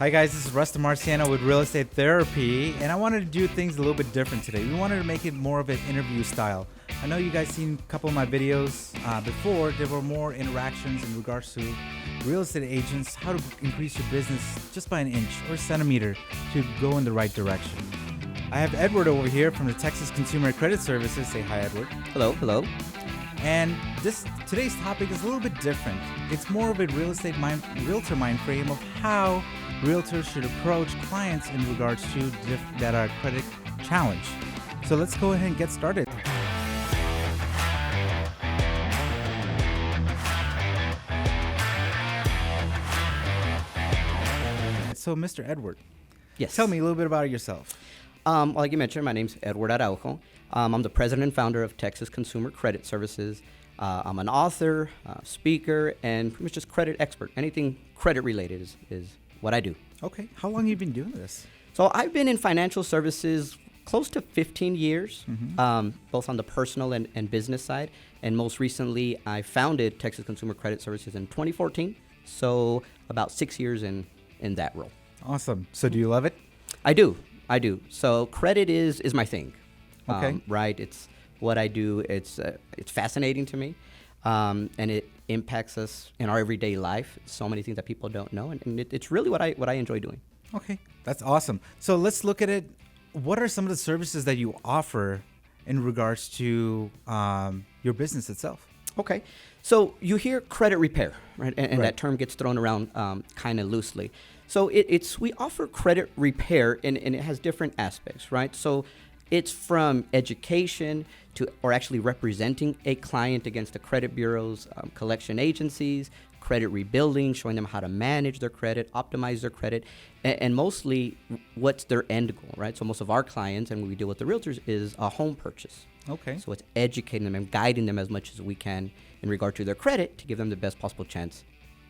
Hi guys, this is Rustin Marciano with Real Estate Therapy, and I wanted to do things a little bit different today. We wanted to make it more of an interview style. I know you guys seen a couple of my videos before. There were more interactions in regards to real estate agents, how to increase your business just by an inch or a centimeter to go in the right direction. I have Edward over here from the Texas Consumer Credit Services. Say hi, Edward. Hello. And today's topic is a little bit different. It's more of a realtor mind frame of how realtors should approach clients in regards to that are credit challenged. So let's go ahead and get started. So, Mr. Edward, Yes. tell me a little bit about yourself. Like you mentioned, my name's Edward Araujo. I'm the president and founder of Texas Consumer Credit Services. I'm an author, speaker, and pretty much just credit expert. Anything credit related is what I do. Okay, how long have you been doing this? So I've been in financial services close to 15 years, both on the personal and business side. And most recently, I founded Texas Consumer Credit Services in 2014. So about 6 years in that role. Awesome. So do you love it? I do. So credit is my thing. Okay. Right. It's what I do. It's fascinating to me, and it impacts us in our everyday life. So many things that people don't know, and it's really what I enjoy doing. Okay, that's awesome. So let's look at it. What are some of the services that you offer in regards to your business itself? Okay. So you hear credit repair, right? And Right. that term gets thrown around kind of loosely. So we offer credit repair, and it has different aspects, right? So it's from education or actually representing a client against the credit bureaus, collection agencies, credit rebuilding, showing them how to manage their credit, optimize their credit, and mostly what's their end goal, right? So most of our clients, and when we deal with the realtors, is a home purchase. Okay. So it's educating them and guiding them as much as we can in regard to their credit to give them the best possible chance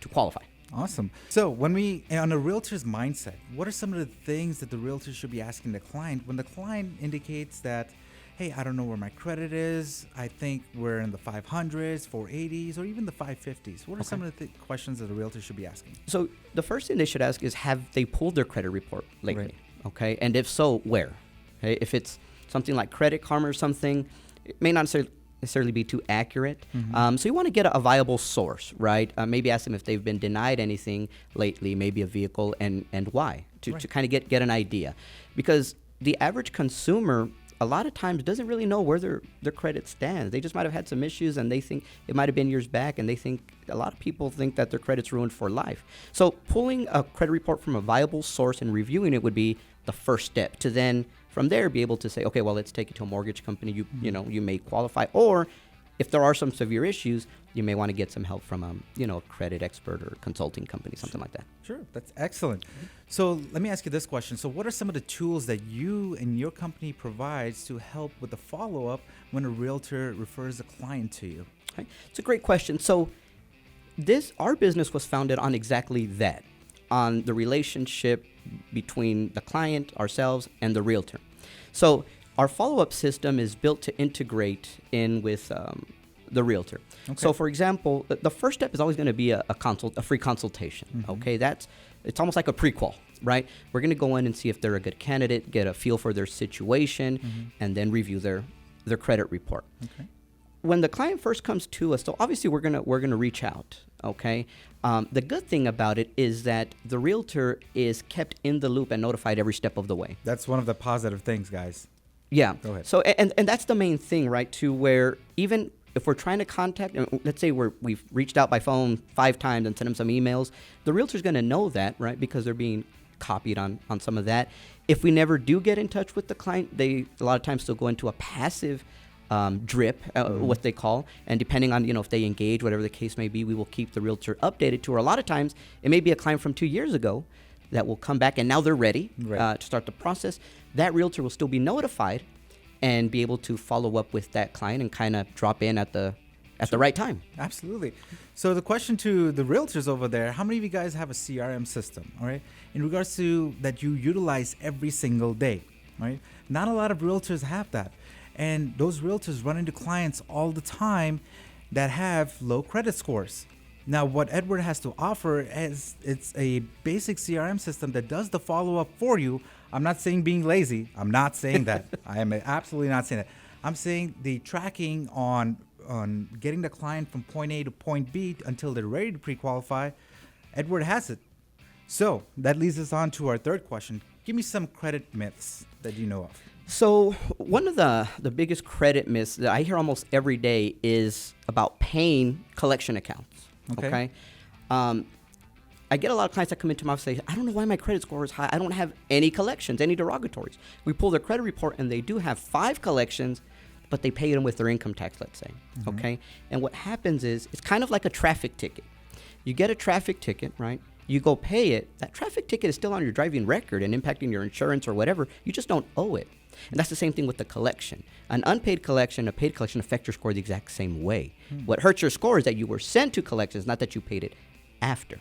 to qualify. Awesome. So on a realtor's mindset, what are some of the things that the realtor should be asking the client when the client indicates that, hey, I don't know where my credit is. I think we're in the 500s, 480s, or even the 550s. What are some of the questions that the realtor should be asking? So the first thing they should ask is, have they pulled their credit report lately? Right. Okay, and if so, where? Okay, if it's something like Credit Karma or something, it may not necessarily be too accurate. So you want to get a viable source, right? Maybe ask them if they've been denied anything lately, maybe a vehicle, and why, to kind of get an idea. Because the average consumer a lot of times doesn't really know where their credit stands. They just might have had some issues, and they think it might have been years back, and a lot of people think that their credit's ruined for life. So pulling a credit report from a viable source and reviewing it would be the first step to then from there be able to say, okay, well, let's take it to a mortgage company. You may qualify, or if there are some severe issues, you may want to get some help from a credit expert or consulting company, something like that. Sure, that's excellent. So let me ask you this question. So what are some of the tools that you and your company provides to help with the follow-up when a realtor refers a client to you? Okay. It's a great question. So our business was founded on exactly that, on the relationship between the client, ourselves, and the realtor. So our follow-up system is built to integrate in with the realtor. Okay. So, for example, the first step is always going to be a free consultation. Okay, it's almost like a prequel, right? We're going to go in and see if they're a good candidate, get a feel for their situation, and then review their credit report. Okay. When the client first comes to us, so obviously we're gonna reach out. Okay, the good thing about it is that the realtor is kept in the loop and notified every step of the way. That's one of the positive things, guys. Yeah. Go ahead. So and that's the main thing, right? To where even if we're trying to contact, let's say we've reached out by phone 5 times and sent them some emails, the realtor's going to know that, right? Because they're being copied on some of that. If we never do get in touch with the client, they a lot of times still go into a passive drip, what they call, and depending on if they engage, whatever the case may be, we will keep the realtor updated to. Or a lot of times, it may be a client from 2 years ago that will come back, and now they're ready to start the process. That realtor will still be notified and be able to follow up with that client and kind of drop in at the right time. Absolutely. So the question to the realtors over there, how many of you guys have a CRM system, all right, in regards to that you utilize every single day, right? Not a lot of realtors have that. And those realtors run into clients all the time that have low credit scores. Now, what Edward has to offer is it's a basic CRM system that does the follow-up for you. I'm not saying being lazy. I'm not saying that. I am absolutely not saying that. I'm saying the tracking on getting the client from point A to point B until they're ready to pre-qualify. Edward has it. So that leads us on to our third question. Give me some credit myths that you know of. So one of the biggest credit myths that I hear almost every day is about paying collection accounts. Okay. I get a lot of clients that come into my office and say, I don't know why my credit score is high. I don't have any collections, any derogatories. We pull their credit report and they do have 5 collections, but they pay them with their income tax, let's say. Okay. And what happens is it's kind of like a traffic ticket. You get a traffic ticket, right? You go pay it. That traffic ticket is still on your driving record and impacting your insurance or whatever. You just don't owe it. And that's the same thing with the collection. An unpaid collection, a paid collection affect your score the exact same way. What hurts your score is that you were sent to collections, not that you paid it after.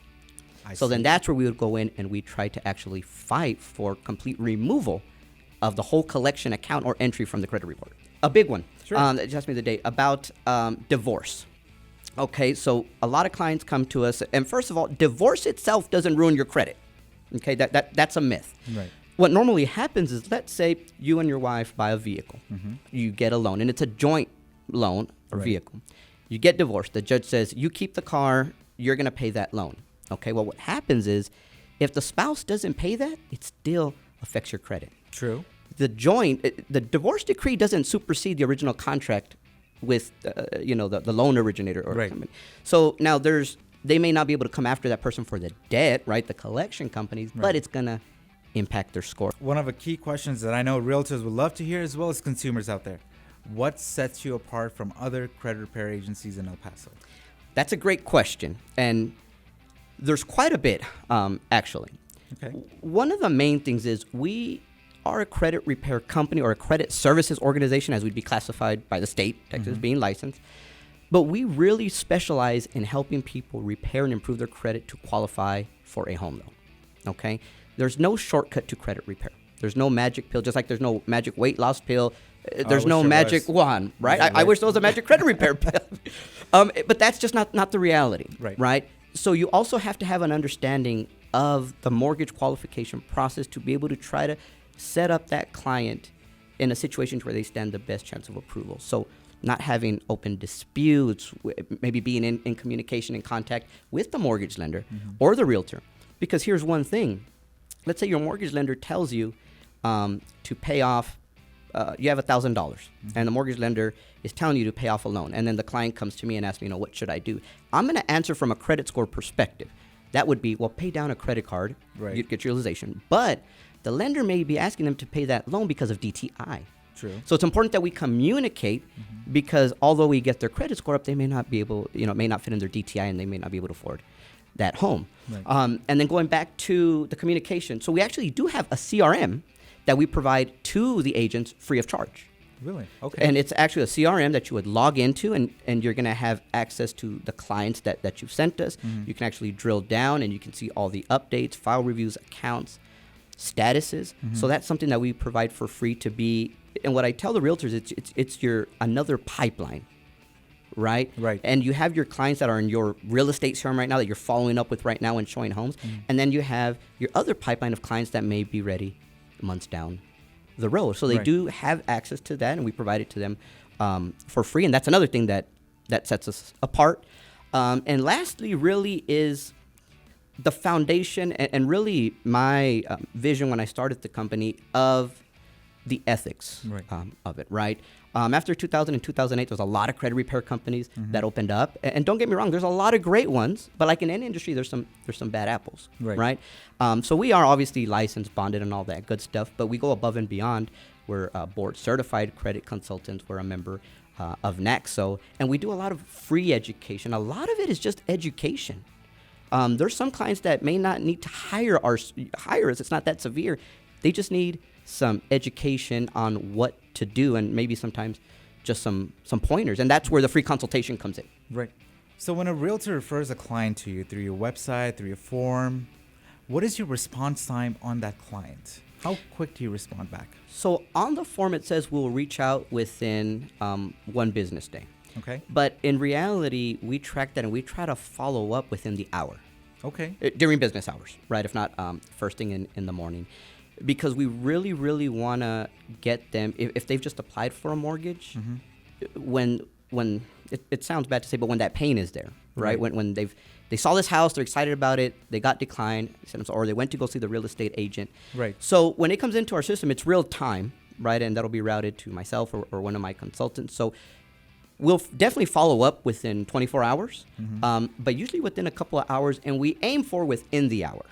Then that's where we would go in and we try to actually fight for complete removal of the whole collection account or entry from the credit report. A big one. Sure. That just asked me the day about divorce. Okay, so a lot of clients come to us, and first of all, divorce itself doesn't ruin your credit. Okay, that's a myth. Right. What normally happens is, let's say you and your wife buy a vehicle. You get a loan, and it's a joint loan or vehicle. You get divorced. The judge says, you keep the car, you're going to pay that loan. Okay, well, what happens is, if the spouse doesn't pay that, it still affects your credit. True. The divorce decree doesn't supersede the original contract with, the loan originator or company. So now they may not be able to come after that person for the debt, right? The collection companies, but it's going to impact their score. One of the key questions that I know realtors would love to hear, as well as consumers out there. What sets you apart from other credit repair agencies in El Paso? That's a great question. And there's quite a bit, actually. Okay. One of the main things is we are a credit repair company or a credit services organization, as we'd be classified by the state, Texas, being licensed. But we really specialize in helping people repair and improve their credit to qualify for a home loan. Okay? There's no shortcut to credit repair. There's no magic pill, just like there's no magic weight loss pill. There's no magic wand, right? I wish there was a magic credit repair pill. But that's just not the reality, right? So you also have to have an understanding of the mortgage qualification process to be able to try to set up that client in a situation where they stand the best chance of approval. So not having open disputes, maybe being in communication and contact with the mortgage lender or the realtor. Because here's one thing. Let's say your mortgage lender tells you to pay off, you have $1,000, and the mortgage lender is telling you to pay off a loan. And then the client comes to me and asks me, what should I do? I'm going to answer from a credit score perspective. That would be, well, pay down a credit card, you get your utilization. But the lender may be asking them to pay that loan because of DTI. True. So it's important that we communicate because although we get their credit score up, they may not be able, it may not fit in their DTI and they may not be able to afford that home. Right. And then going back to the communication. So we actually do have a CRM that we provide to the agents free of charge. Really? Okay. And it's actually a CRM that you would log into and you're going to have access to the clients that you've sent us. You can actually drill down and you can see all the updates, file reviews, accounts, statuses. So that's something that we provide for free to be. And what I tell the realtors, it's your another pipeline, right? Right. And you have your clients that are in your real estate CRM right now that you're following up with right now and showing homes. And then you have your other pipeline of clients that may be ready months down the road. So they do have access to that, and we provide it to them for free. And that's another thing that sets us apart. And lastly, really is the foundation and really my vision when I started the company of the ethics of it, right? After 2000 and 2008, there was a lot of credit repair companies that opened up. And don't get me wrong, there's a lot of great ones, but like in any industry, there's some bad apples, right? So we are obviously licensed, bonded, and all that good stuff, but we go above and beyond. We're board certified credit consultants. We're a member of NACSO, and we do a lot of free education. A lot of it is just education. There's some clients that may not need to hire us. It's not that severe. They just need some education on what to do and maybe sometimes just some pointers. And that's where the free consultation comes in. Right. So when a realtor refers a client to you through your website, through your form, what is your response time on that client? How quick do you respond back? So on the form, it says we'll reach out within 1 business day. Okay. But in reality, we track that and we try to follow up within the hour. Okay. During business hours, right? If not first thing in the morning. Because we really, really want to get them, if they've just applied for a mortgage, when it sounds bad to say, but when that pain is there, right? When they saw this house, they're excited about it, they got declined, or they went to go see the real estate agent. Right. So when it comes into our system, it's real time, right? And that'll be routed to myself or one of my consultants. So we'll definitely follow up within 24 hours, but usually within a couple of hours, and we aim for within the hour.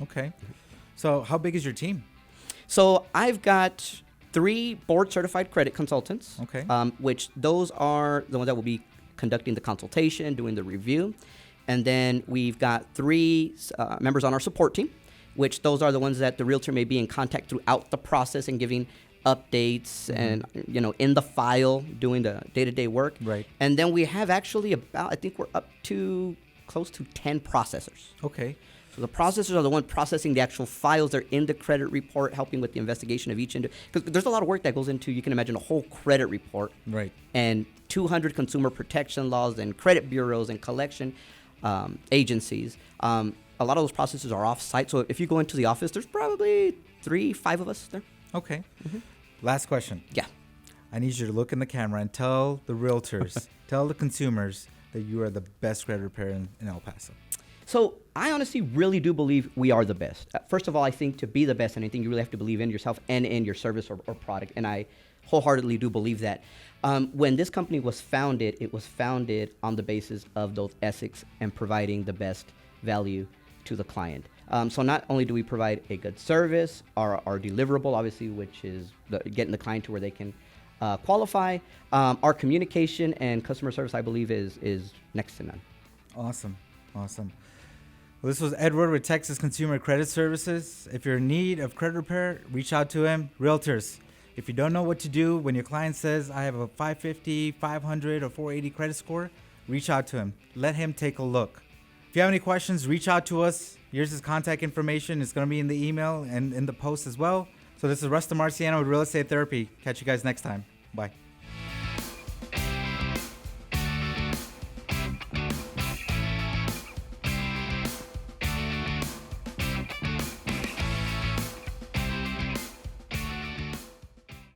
Okay. So how big is your team? So I've got 3 board-certified credit consultants, Okay. which those are the ones that will be conducting the consultation, doing the review. And then we've got 3 members on our support team, which those are the ones that the realtor may be in contact throughout the process and giving updates and, in the file, doing the day-to-day work. Right. And then we have actually I think we're up to close to 10 processors. Okay. So the processors are the one processing the actual files. They're in the credit report, helping with the investigation of each because there's a lot of work that goes into, you can imagine, a whole credit report. Right. And 200 consumer protection laws and credit bureaus and collection agencies. A lot of those processors are off-site. So if you go into the office, there's probably 3-5 of us there. Okay. Last question. Yeah. I need you to look in the camera and tell the realtors, tell the consumers that you are the best credit repair in El Paso. So I honestly really do believe we are the best. First of all, I think to be the best in anything, you really have to believe in yourself and in your service or product. And I wholeheartedly do believe that. When this company was founded, it was founded on the basis of those ethics and providing the best value to the client. So not only do we provide a good service, our deliverable, obviously, which is getting the client to where they can qualify. Our communication and customer service, I believe, is next to none. Awesome. Awesome. Well, this was Edward with Texas Consumer Credit Services. If you're in need of credit repair, reach out to him. Realtors, if you don't know what to do when your client says, I have a 550, 500, or 480 credit score, reach out to him. Let him take a look. If you have any questions, reach out to us. Here's his contact information. It's going to be in the email and in the post as well. So this is Rustam Marciano with Real Estate Therapy. Catch you guys next time. Bye.